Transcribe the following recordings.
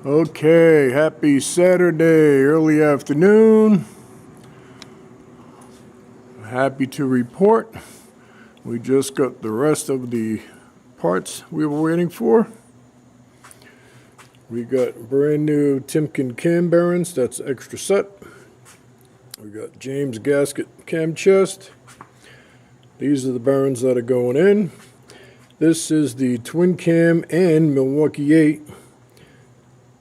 Okay, happy Saturday, early afternoon. Happy to report we just got the rest of the parts we were waiting for. We got brand new Timken cam bearings, that's extra set. We got James gasket cam chest. These are the bearings that are going in. This is the twin cam and Milwaukee 8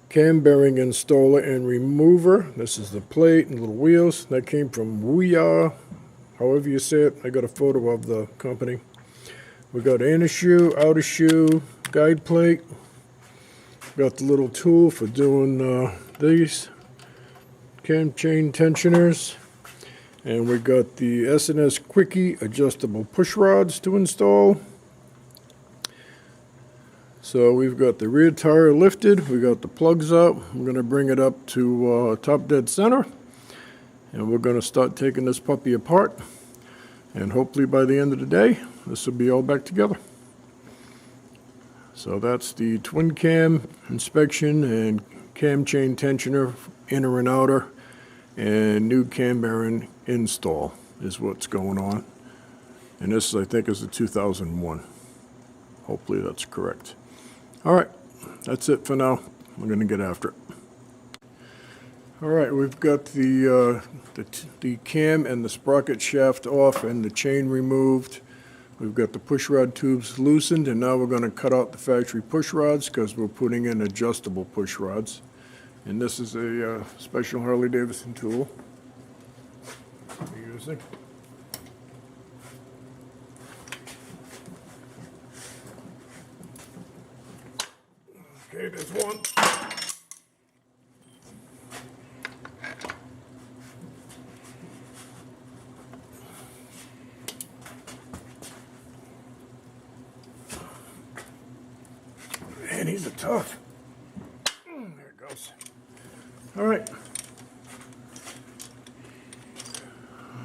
cam bearing installer and remover. This is the plate and little wheels. That came from Wuya, however you say it. I got a photo of the company. We got inner shoe, outer shoe, guide plate. Got the little tool for doing these cam chain tensioners. And we got the S&S Quickie adjustable push rods to install. So we've got the rear tire lifted, we got the plugs up. I'm going to bring it up to top dead center, and we're going to start taking this puppy apart, and hopefully by the end of the day this will be all back together. So that's the twin cam inspection and cam chain tensioner, inner and outer, and new cam bearing install is what's going on. And this I think is the 2001. Hopefully that's correct. All right, that's it for now. We're going to get after it. All right, we've got the cam and the sprocket shaft off and the chain removed. We've got the push rod tubes loosened, and now we're going to cut out the factory push rods because we're putting in adjustable push rods. And this is a special Harley Davidson tool we're using. Okay, there's one. Man, he's a tough. There it goes. All right.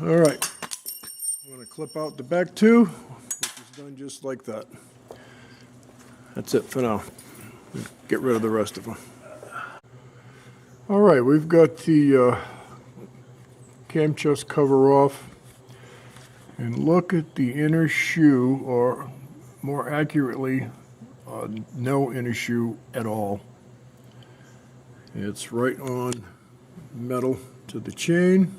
All right. I'm going to clip out the back two, which is done just like that. That's it for now. Get rid of the rest of them. All right, we've got the cam chest cover off, and look at the inner shoe, or more accurately, no inner shoe at all. It's right on metal to the chain.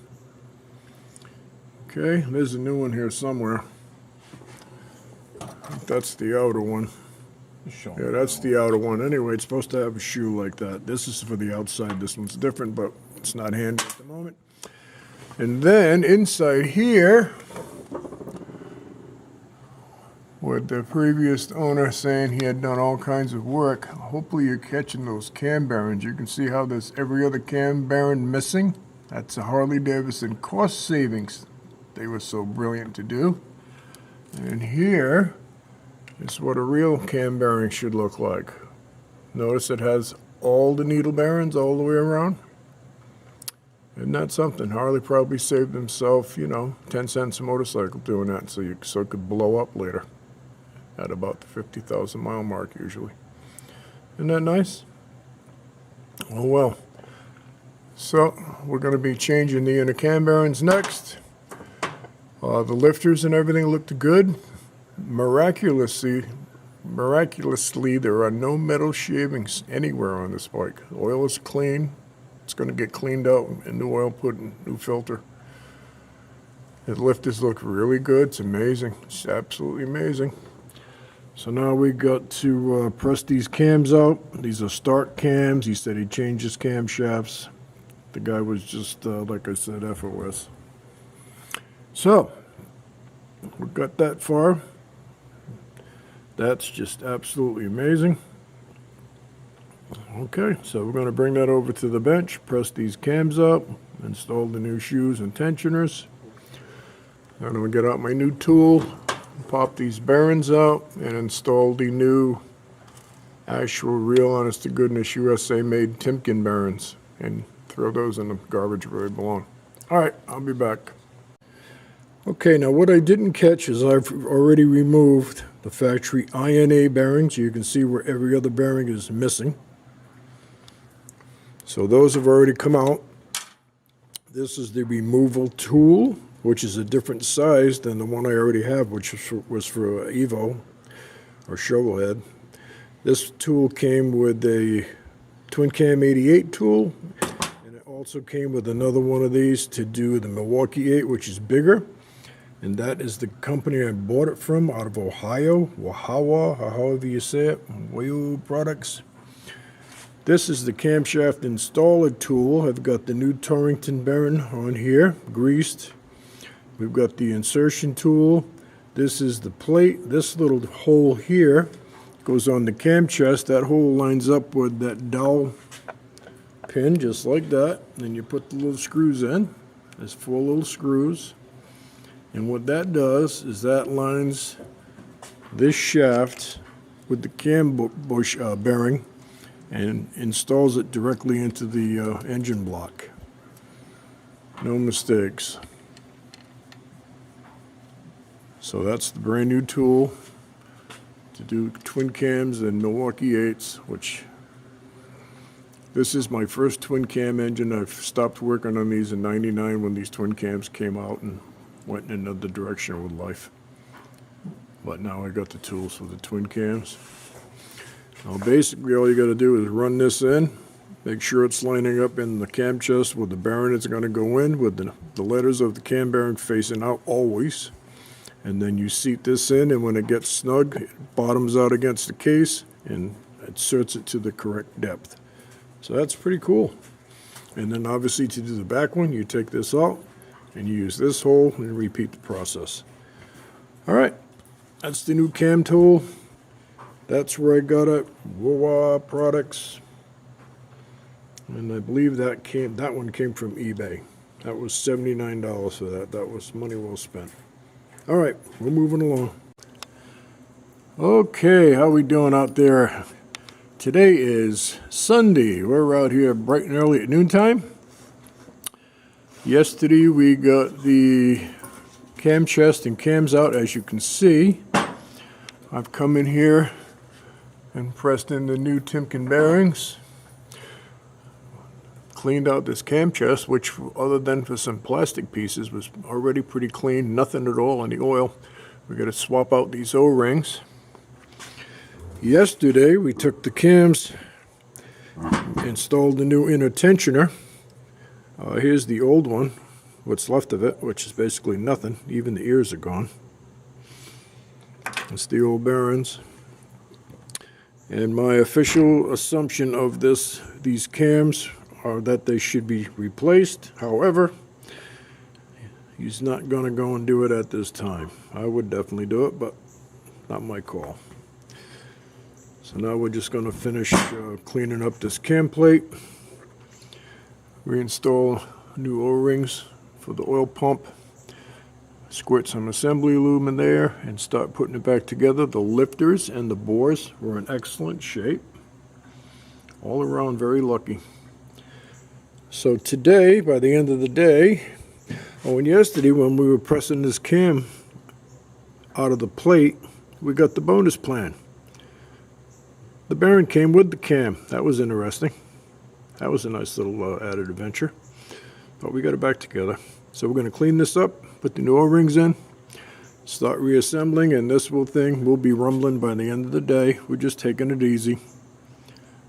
Okay, there's a new one here somewhere. That's the outer one. Yeah, that's the outer one. Anyway, it's supposed to have a shoe like that. This is for the outside. This one's different, but it's not handy at the moment. And then inside here, with the previous owner saying he had done all kinds of work, hopefully you're catching those cam bearings. You can see how there's every other cam bearing missing. That's a Harley Davidson cost savings. They were so brilliant to do. And here is what a real cam bearing should look like. Notice it has all the needle bearings all the way around. Isn't that something? Harley probably saved himself, 10 cents a motorcycle doing that, so it could blow up later at about the 50,000 mile mark usually. Isn't that nice? Oh well. So we're going to be changing the inner cam bearings next. The lifters and everything looked good. Miraculously, there are no metal shavings anywhere on this bike. The oil is clean. It's going to get cleaned out and new oil put in, new filter. The lifters look really good. It's amazing. It's absolutely amazing. So now we got to press these cams out. These are start cams. He said he changed his camshafts. The guy was just, like I said, effortless. So we got that far. That's just absolutely amazing. Okay, so we're going to bring that over to the bench, press these cams up, install the new shoes and tensioners. Then I'm going to get out my new tool, pop these bearings out, and install the new actual real honest to goodness USA made Timken bearings, and throw those in the garbage where they belong. All right, I'll be back. Okay, now what I didn't catch is I've already removed the factory INA bearings. You can see where every other bearing is missing. So those have already come out. This is the removal tool, which is a different size than the one I already have, which was for Evo or shovel head. This tool came with a Twin Cam 88 tool, and it also came with another one of these to do the Milwaukee 8, which is bigger. And that is the company I bought it from, out of Ohio, Wahawa, or however you say it, Ohio Products. This is the camshaft installer tool. I've got the new Torrington bearing on here, greased. We've got the insertion tool. This is the plate. This little hole here goes on the cam chest. That hole lines up with that dowel pin, just like that. And you put the little screws in. There's 4 little screws. And what that does is that lines this shaft with the cam bush bearing and installs it directly into the engine block. No mistakes. So that's the brand new tool to do twin cams and Milwaukee 8s, which this is my first twin cam engine. I've stopped working on these in '99 when these twin cams came out and went in another direction with life. But now I got the tools for the twin cams. Now basically all you got to do is run this in, make sure it's lining up in the cam chest with the bearing it's going to go in, with the letters of the cam bearing facing out always. And then you seat this in, and when it gets snug, it bottoms out against the case and inserts it to the correct depth. So that's pretty cool. And then obviously to do the back one, you take this out and you use this hole and repeat the process. All right, that's the new cam tool. That's where I got it, Wawa Products. And I believe that one came from eBay. That was $79 for that. That was money well spent. All right, we're moving along. Okay, how we doing out there? Today is Sunday. We're out here bright and early at noontime. Yesterday we got the cam chest and cams out, as you can see. I've come in here and pressed in the new Timken bearings. Cleaned out this cam chest, which other than for some plastic pieces was already pretty clean, nothing at all in the oil. We got to swap out these O-rings. Yesterday we took the cams, installed the new inner tensioner. Here's the old one, what's left of it, which is basically nothing. Even the ears are gone. It's the old bearings. And my official assumption of these cams are that they should be replaced. However, he's not going to go and do it at this time. I would definitely do it, but not my call. So now we're just going to finish cleaning up this cam plate. Reinstall new O-rings for the oil pump. Squirt some assembly lube in there and start putting it back together. The lifters and the bores were in excellent shape. All around very lucky. So today, by the end of the day, and yesterday when we were pressing this cam out of the plate, we got the bonus plan. The bearing came with the cam. That was interesting. That was a nice little added adventure. But we got it back together. So we're going to clean this up, put the new O-rings in, start reassembling, and this thing will be rumbling by the end of the day. We're just taking it easy.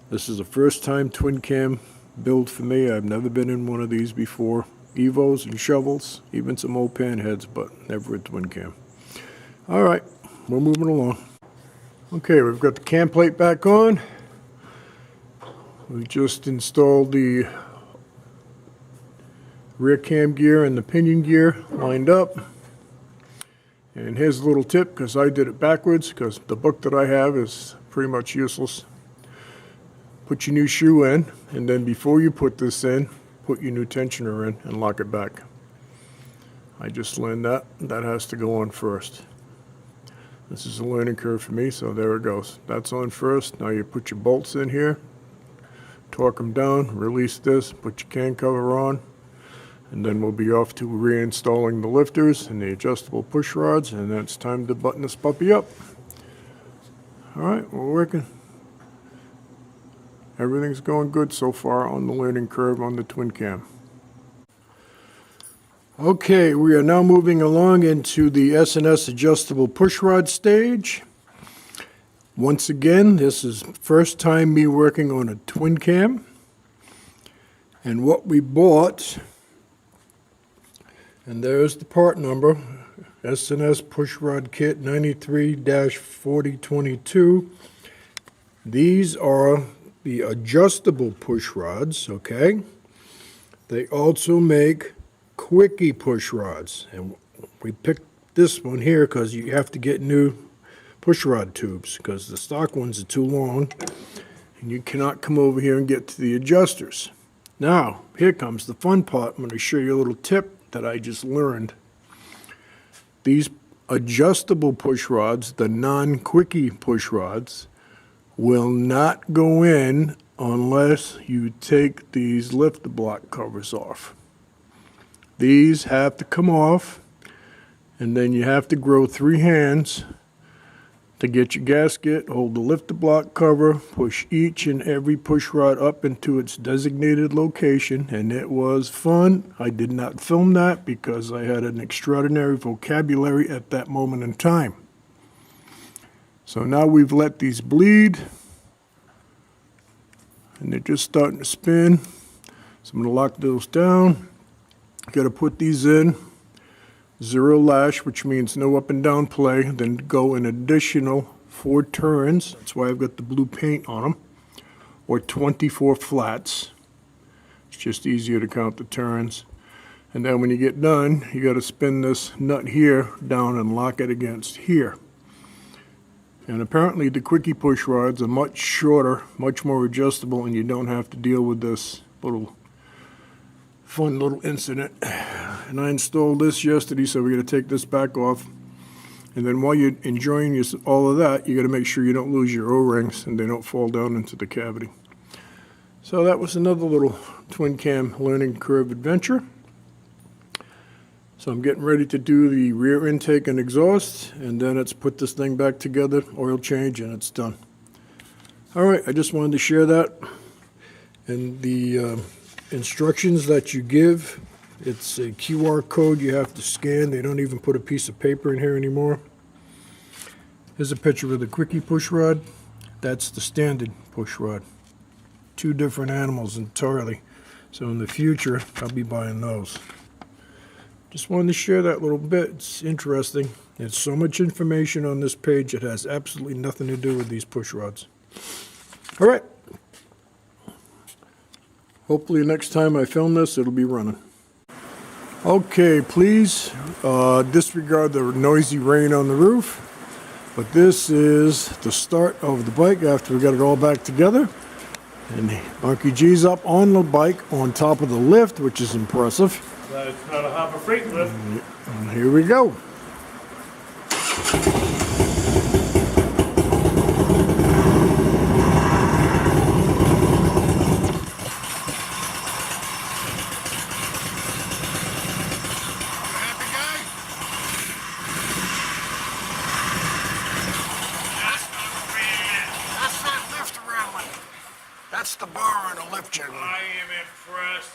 This is a first time twin cam build for me. I've never been in one of these before. Evos and shovels, even some old pan heads, but never a twin cam. All right, we're moving along. Okay, we've got the cam plate back on. We just installed the rear cam gear and the pinion gear lined up. And here's a little tip, because I did it backwards, because the book that I have is pretty much useless. Put your new shoe in, and then before you put this in, put your new tensioner in and lock it back. I just learned that. That has to go on first. This is a learning curve for me, so there it goes. That's on first. Now you put your bolts in here, torque them down, release this, put your can cover on, and then we'll be off to reinstalling the lifters and the adjustable push rods, and then it's time to button this puppy up. All right, we're working. Everything's going good so far on the learning curve on the twin cam. Okay, we are now moving along into the S&S adjustable pushrod stage. Once again, this is first time me working on a twin cam. And what we bought, and there's the part number, S&S pushrod kit 93-4022. These are the adjustable push rods, okay? They also make quickie push rods, and we picked this one here because you have to get new push rod tubes because the stock ones are too long and you cannot come over here and get to the adjusters. Now, here comes the fun part. I'm going to show you a little tip that I just learned. These adjustable push rods, the non-quickie push rods, will not go in unless you take these lift block covers off. These have to come off, and then you have to grow 3 hands to get your gasket, hold the lift block cover, push each and every push rod up into its designated location, and it was fun. I did not film that because I had an extraordinary vocabulary at that moment in time. So now we've let these bleed, and they're just starting to spin. So I'm going to lock those down. Got to put these in 0 lash, which means no up and down play, then go an additional 4 turns. That's why I've got the blue paint on them, or 24 flats. It's just easier to count the turns. And then when you get done, you got to spin this nut here down and lock it against here. And apparently the quickie push rods are much shorter, much more adjustable, and you don't have to deal with this fun little incident. And I installed this yesterday, so we're going to take this back off. And then while you're enjoying all of that, you got to make sure you don't lose your O-rings and they don't fall down into the cavity. So that was another little twin cam learning curve adventure. So I'm getting ready to do the rear intake and exhaust, and then it's put this thing back together, oil change, and it's done. All right, I just wanted to share that. And the instructions that you give, it's a QR code you have to scan. They don't even put a piece of paper in here anymore. Here's a picture of the quickie push rod. That's the standard push rod. 2 different animals entirely. So in the future, I'll be buying those. Just wanted to share that little bit. It's interesting. There's so much information on this page. It has absolutely nothing to do with these push rods. All right. Hopefully next time I film this, it'll be running. Okay, please disregard the noisy rain on the roof. But this is the start of the bike after we got it all back together. And Monkey G's up on the bike on top of the lift, which is impressive. It's not a Harbor Freight lift. And here we go. That's the bar on a lift, gentlemen. I am impressed.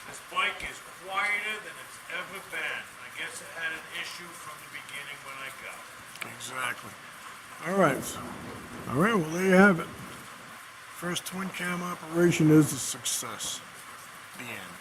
This bike is quieter than it's ever been. I guess it had an issue from the beginning when I got it. Exactly. All right. All right, well, there you have it. First twin cam operation is a success. The end.